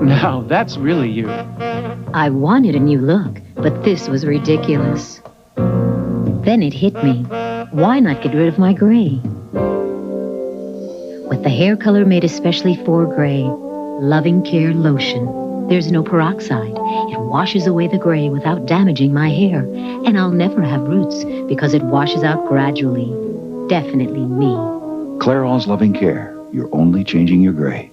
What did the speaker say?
Now, that's really you. I wanted a new look, but this was ridiculous. Then it hit me. Why not get rid of my gray? With the hair color made especially for gray, Loving Care Lotion. There's no peroxide. It washes away the gray without damaging my hair. And I'll never have roots because it washes out gradually. Definitely me. Clairol's Loving Care. You're only changing your gray.